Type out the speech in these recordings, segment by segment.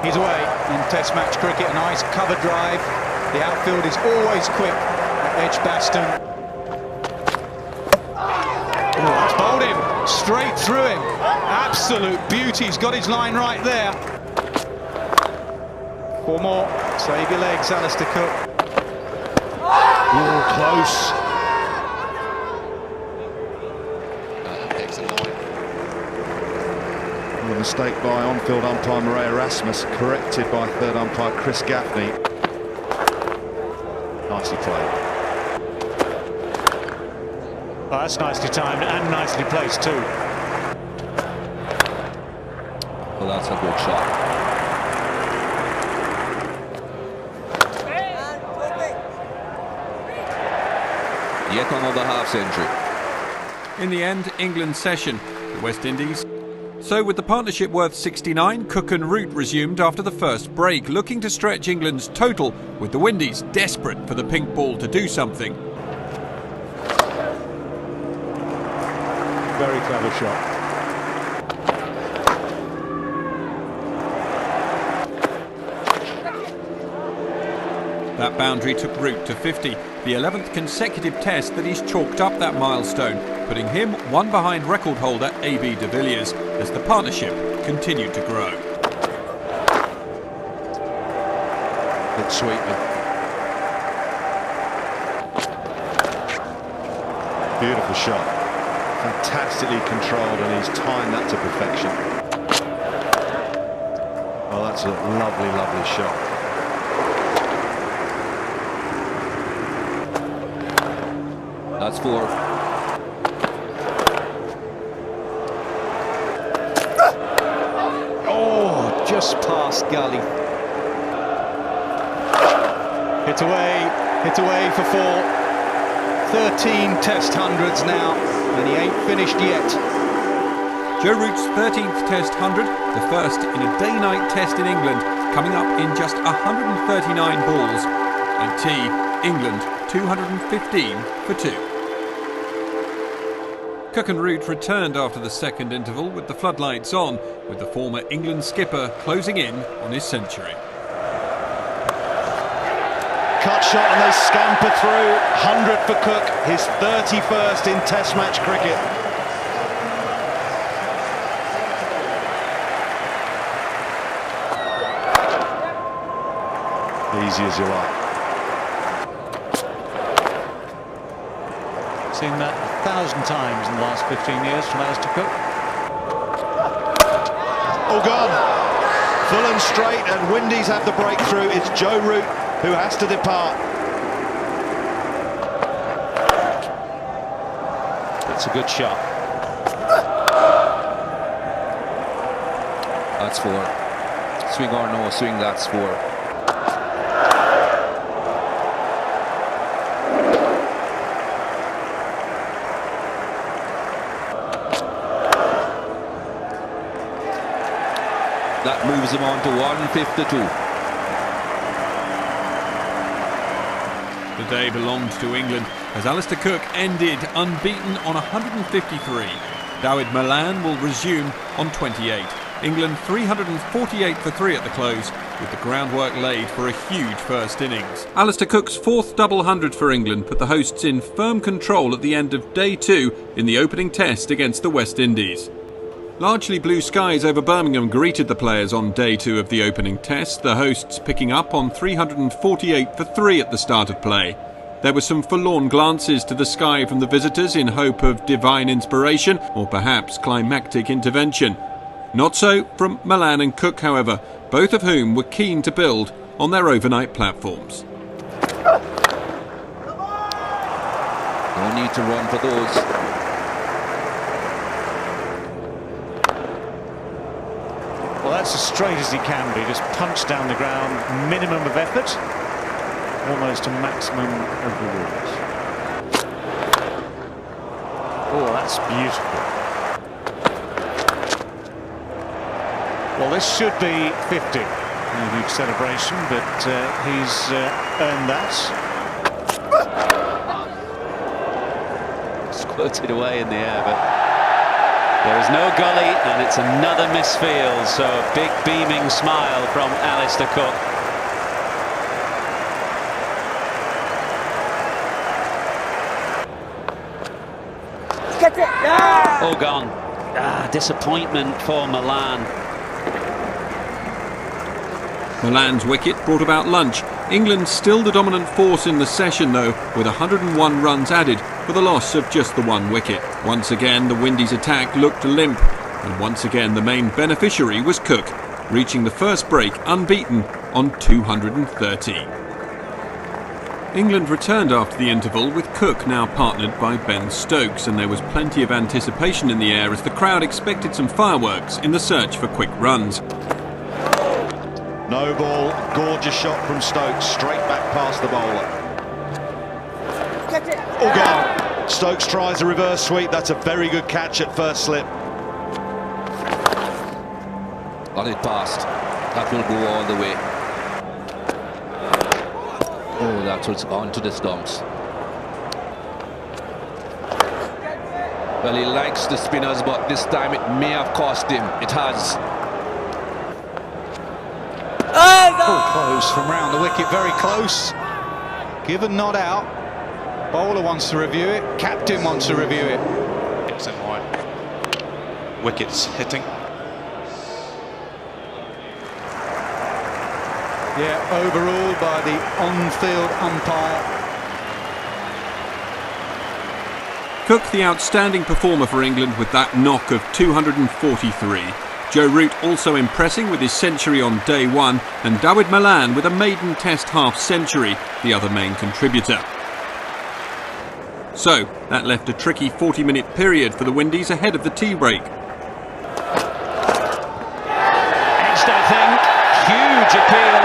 He's away in Test match cricket. A nice cover drive. The outfield is always quick at Edgbaston. Oh, that's bowled him straight through him. Absolute beauty. He's got his line right there. 4 more. Save your legs, Alistair Cook. Oh, close. A mistake by on-field umpire Murray Erasmus, corrected by third umpire Chris Gaffney. Nicely played. Oh, that's nicely timed and nicely placed too. Well, that's a good shot. Yet another half-century. In the end, England's session, the West Indies. So with the partnership worth 69, Cook and Root resumed after the first break, looking to stretch England's total, with the Windies desperate for the pink ball to do something. Very clever shot. That boundary took Root to 50, the 11th consecutive test that he's chalked up that milestone, putting him one behind record holder A.B. de Villiers as the partnership continued to grow. Good sweeper. Beautiful shot. Fantastically controlled, and he's timed that to perfection. Oh, that's a lovely, lovely shot. That's 4. Oh, just past gully. Hit away for 4. 13 Test hundreds now, and he ain't finished yet. Joe Root's 13th Test 100, the first in a day-night test in England, coming up in just 139 balls. And England 215 for 2. Cook and Root returned after the second interval with the floodlights on, with the former England skipper closing in on his century. Cut shot and they scamper through. 100 for Cook, his 31st in Test match cricket. Easy as you like. Seen that 1,000 times in the last 15 years from Alistair Cook. All gone. Full and straight, and Windies have the breakthrough. It's Joe Root who has to depart. It's a good shot. That's 4. Swing or no swing, that's 4. That moves him on to 152. The day belonged to England as Alistair Cook ended unbeaten on 153. Dawid Malan will resume on 28. England 348 for 3 at the close, with the groundwork laid for a huge first innings. Alistair Cook's 4th double 100 for England put the hosts in firm control at the end of day 2 in the opening test against the West Indies. Largely blue skies over Birmingham greeted the players on day 2 of the opening test, the hosts picking up on 348 for 3 at the start of play. There were some forlorn glances to the sky from the visitors in hope of divine inspiration or perhaps climactic intervention. Not so from Malan and Cook, however, both of whom were keen to build on their overnight platforms. No need to run for those. Well, that's as straight as he can be. Just punch down the ground, minimum of effort, almost a maximum of rewards. Oh, that's beautiful. Well, this should be 50. A huge celebration, but he's earned that. Squirted away in the air, but There is no gully, and it's another misfield, so a big beaming smile from Alistair Cook. Oh, gone. Disappointment for Milan. Milan's wicket brought about lunch. England still the dominant force in the session though, with 101 runs added for the loss of just the one wicket. Once again the Windies attack looked limp, and once again the main beneficiary was Cook, reaching the first break unbeaten on 230. England returned after the interval with Cook now partnered by Ben Stokes, and there was plenty of anticipation in the air as the crowd expected some fireworks in the search for quick runs. No ball, gorgeous shot from Stokes, straight back past the bowler. Oh, gone. Stokes tries a reverse sweep, that's a very good catch at first slip. Got it past. That will go all the way. Oh, that was onto the stumps. Well, he likes the spinners, but this time it may have cost him. It has. Oh, close from round the wicket, very close. Given not out. Bowler wants to review it, captain wants to review it. X and Y. Wickets hitting. Yeah, overruled by the on-field umpire. Cook the outstanding performer for England with that knock of 243. Joe Root also impressing with his century on day one, and Dawid Malan with a maiden test half-century, the other main contributor. So, that left a tricky 40-minute period for the Windies ahead of the tea break. Edged, I think. Huge appeal.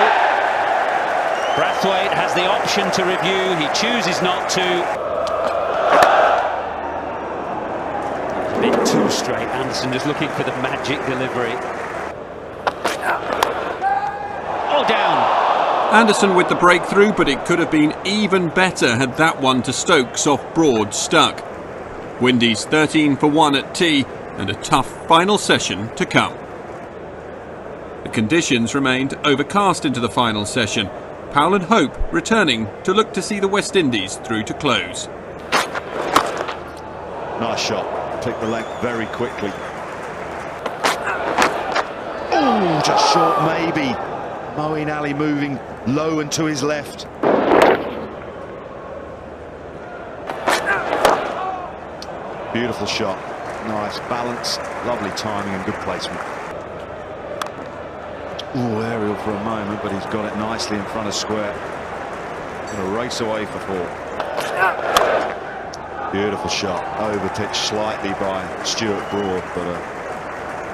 Brathwaite has the option to review. He chooses not to. A bit too straight. Anderson just looking for the magic delivery. Oh, down. Anderson with the breakthrough, but it could have been even better had that one to Stokes off Broad stuck. Windies 13 for 1 at tea, and a tough final session to come. The conditions remained overcast into the final session. Powell and Hope returning to look to see the West Indies through to close. Nice shot, clipped the length very quickly. Oh, just short maybe. Moeen Ali moving low and to his left. Beautiful shot, nice balance, lovely timing and good placement. Ooh, aerial for a moment, but he's got it nicely in front of square. Gonna race away for 4. Beautiful shot, overpitched slightly by Stuart Broad, but a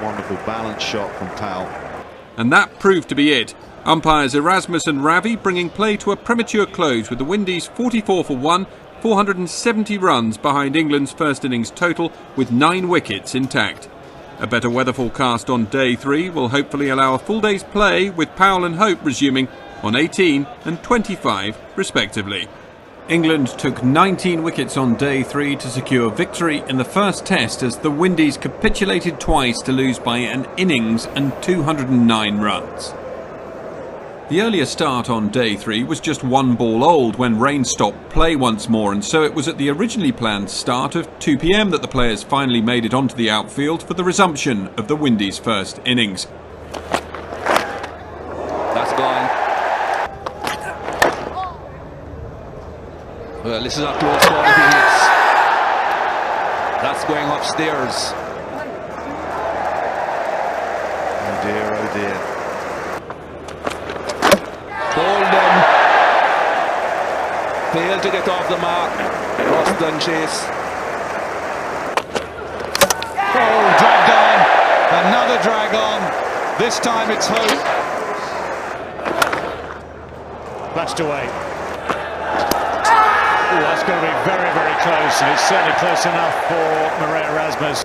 wonderful balance shot from Powell. And that proved to be it. Umpires Erasmus and Ravi bringing play to a premature close with the Windies 44 for 1, 470 runs behind England's first innings total with 9 wickets intact. A better weather forecast on day 3 will hopefully allow a full day's play, with Powell and Hope resuming on 18 and 25 respectively. England took 19 wickets on day 3 to secure victory in the first test as the Windies capitulated twice to lose by an innings and 209 runs. The earlier start on day 3 was just 1 ball old when rain stopped play once more, and so it was at the originally planned start of 2 p.m. that the players finally made it onto the outfield for the resumption of the Windies' first innings. That's gone. Well, this is a close call if he hits. That's going upstairs. Oh dear, oh dear. Bolden failed to get off the mark. Roston chase. Oh, dragged on. Another drag on. This time it's Hope. Flashed away. Oh, that's going to be very, very close, and it's certainly close enough for Marais Erasmus.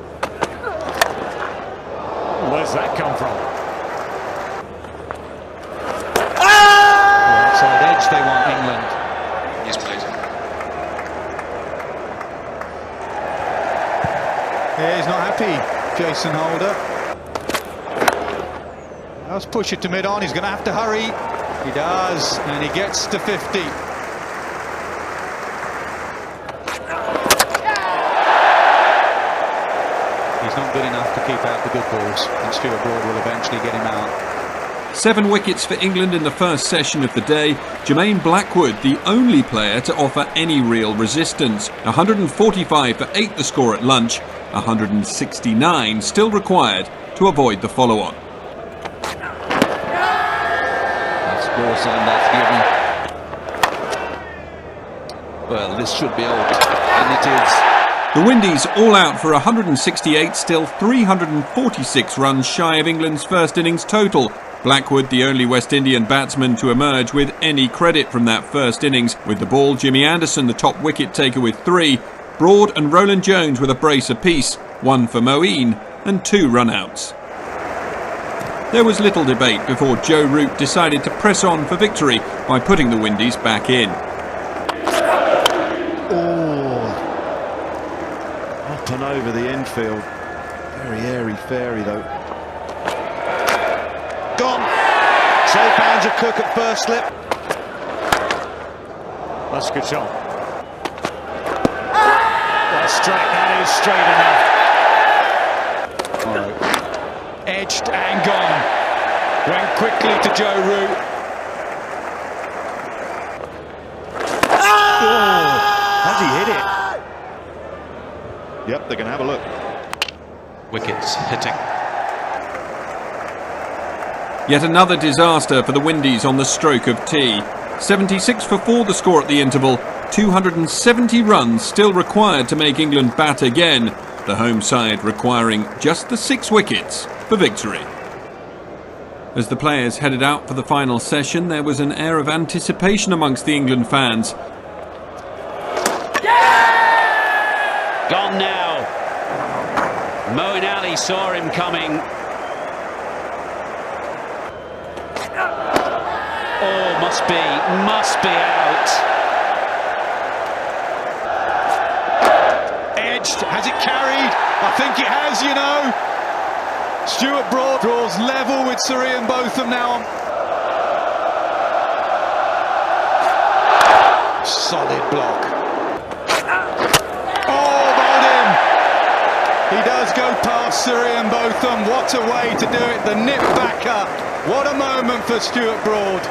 Where's that come from? Outside edge they want, England. Yes, please. Yeah, he's not happy, Jason Holder. Let's push it to mid-on. He's going to have to hurry. He does, and he gets to 50. He's not good enough to keep out the good balls, and Stuart Broad will eventually get him out. 7 wickets for England in the first session of the day. Jermaine Blackwood, the only player to offer any real resistance. 145 for 8 the score at lunch, 169 still required to avoid the follow-on. That's close and that's given. Well, this should be out, and it is. The Windies all out for 168, still 346 runs shy of England's first innings total. Blackwood, the only West Indian batsman to emerge with any credit from that first innings. With the ball, Jimmy Anderson, the top wicket taker, with 3. Broad and Roland Jones with a brace apiece, 1 for Moeen and 2 run-outs. There was little debate before Joe Root decided to press on for victory by putting the Windies back in. Up and over the infield. Very airy-fairy though. Gone. Safe hands of Cook at first slip. That's a good shot. That's straight, that is straight enough. Edged and gone. Went quickly to Joe Root. Has he hit it? Yep, they're going to have a look. Wickets hitting. Yet another disaster for the Windies on the stroke of tea. 76 for 4 the score at the interval, 270 runs still required to make England bat again, the home side requiring just the 6 wickets for victory. As the players headed out for the final session, there was an air of anticipation amongst the England fans. Gone now. Moeen Ali saw him coming. Oh, must be out. Edged, has it carried? I think it has, you know. Stuart Broad draws level with Sir Ian Botham now. Solid block. Oh, bowled in. He does go past Sir Ian Botham. What a way to do it. The nip backer. What a moment for Stuart Broad.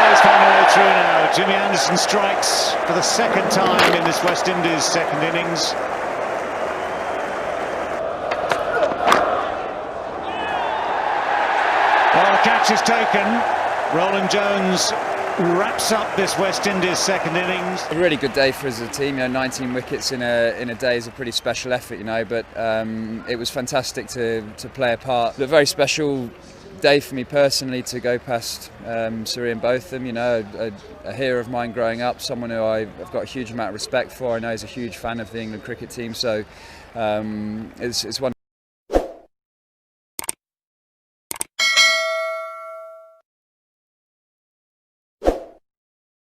He's found a way through now. Jimmy Anderson strikes for the second time in this West Indies second innings. Well, the catch is taken. Roland Jones wraps up this West Indies second innings. A really good day for us as a team. 19 wickets in a day is a pretty special effort, but it was fantastic to play a part. A very special day for me personally to go past Sir Ian Botham, a hero of mine growing up, someone who I've got a huge amount of respect for. I know he's a huge fan of the England cricket team, so it's one